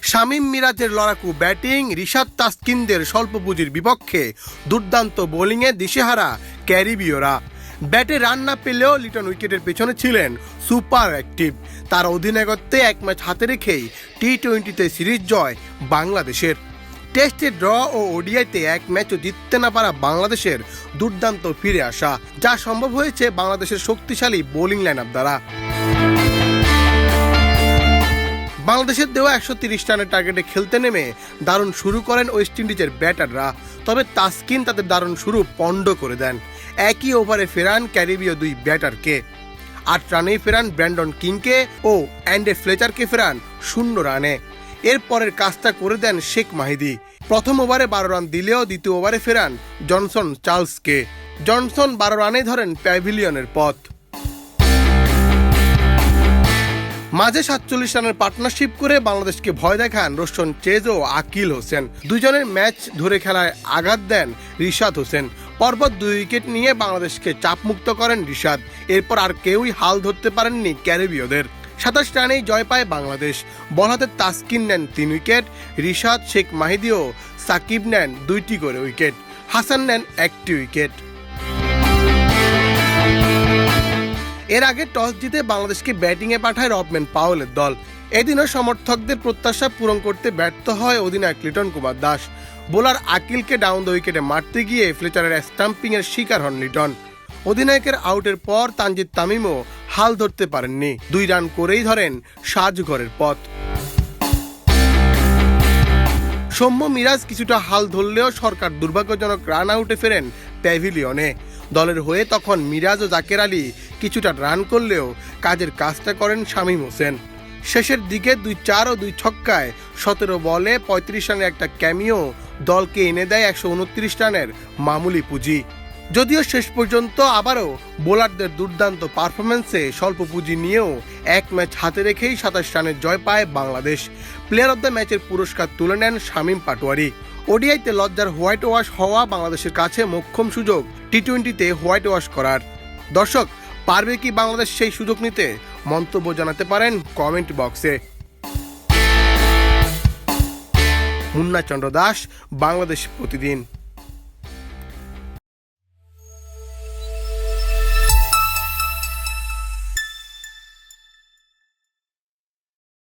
শামীম মিরাজের লড়াকু ব্যাটিং, রিশাদ তাসকিনদের স্বল্প পুঁজির বিপক্ষে দুর্দান্ত বোলিংয়ে দিশেহারা ক্যারিবীয়রা। ব্যাটে রান না পেলেও লিটন উইকেটের পেছনে ছিলেন সুপার অ্যাক্টিভ। তার অধিনায়কত্বে এক ম্যাচ হাতে রেখেই টি-20তে সিরিজ জয় বাংলাদেশের। টেস্টে ড্র ও ওডিআইতে এক ম্যাচও জিততে না পারা বাংলাদেশের দুর্দান্ত ফিরে আসা, যা সম্ভব হয়েছে বাংলাদেশের শক্তিশালী বোলিং লাইন আপ দ্বারা। বাংলাদেশের দেওয়া 130 রানের টার্গেটে খেলতে নেমে দারুণ শুরু করেন ওয়েস্ট ইন্ডিজের ব্যাটাররা, তবে তাসকিন তাদের দারুণ শুরু পণ্ড করে দেন। একই ওভারে ফেরান ক্যারিবীয় দুই ব্যাটারকে। 8 রানেই ফেরান ব্র্যান্ডন কিংকে ও অ্যান্ডে ফ্লেচারকে ফেরান 0 রানে। এরপরের কাজটা করে দেন শেখ মাহিদি। প্রথম ওভারে 12 রান দিলেও দ্বিতীয় ওভারে ফেরান জনসন চার্লসকে। জনসন 12 রানে ধরেন প্যাভিলিয়নের পথ। মাঝে 47 রানের পার্টনারশিপ করে বাংলাদেশকে ভয় দেখান রোশন চেজ ও আকিল হোসেন। দুজনের ম্যাচ ধরে খেলায় আঘাত দেন রিশাদ হোসেন। পরপর 2 উইকেট নিয়ে বাংলাদেশকে চাপমুক্ত করেন রিশাদ। এরপর আর কেউই হাল ধরতে পারেননি ক্যারিবীয়দের। 27 রানেই জয় পায় বাংলাদেশ। বল হাতে তাসকিন নেন 3 উইকেট, রিশাদ, শেখ মাহিদি ও সাকিব নেন 2টি করে উইকেট, হাসান নেন 1টি উইকেট। এর আগে টস জিতে বাংলাদেশকে ব্যাটিংয়ে পাঠায় রবম্যান পাওয়েলের দল। এদিনও সমর্থকদের প্রত্যাশা পূরণ করতে ব্যর্থ হয় অধিনায়ক লিটন কুমার দাস। বোলার আকিলকে ডাউন দ্য উইকেটে মারতে গিয়ে ফ্লেচারের স্টাম্পিংয়ের শিকার হন লিটন। অধিনায়কের আউটের পর তানজিদ তামিমও হাল ধরতে পারেননি। 2 রান করেই ধরেন সাজঘরের পথ। সৌম্য মিরাজ কিছুটা হাল ধরলেও সরকার দুর্ভাগ্যজনক রান আউটে ফেরেন প্যাভিলিয়নে। দলের হয়ে তখন মিরাজ ও জাকের আলী কিছুটা রান করলেও কাজের কাজটা করেন শামীম হোসেন। শেষের দিকে 2-4 ও 2 ছক্কায় 17 বলে 35 রানের একটা ক্যামিও দলকে এনে দেয় 129 রানের মামুলি পুঁজি। যদিও শেষ পর্যন্ত আবারও বোলারদের দুর্দান্ত পারফরমেন্সে স্বল্প পুঁজি নিয়েও এক ম্যাচ হাতে রেখেই 27 রানের জয় পায় বাংলাদেশ। প্লেয়ার অব দ্য ম্যাচের পুরস্কার তুলে নেন শামীম পাটোয়ারি। ওডিআইতে লজ্জার হোয়াইট ওয়াশ হওয়া বাংলাদেশের কাছে মোক্ষম সুযোগ টি-20তে হোয়াইট ওয়াশ করার। দর্শক, পারবে কি বাংলাদেশ সেই সুযোগ নিতে? মন্তব্য জানাতে পারেন কমেন্ট বক্সে। মুন্না চন্দ্র দাস, বাংলাদেশ প্রতিদিন।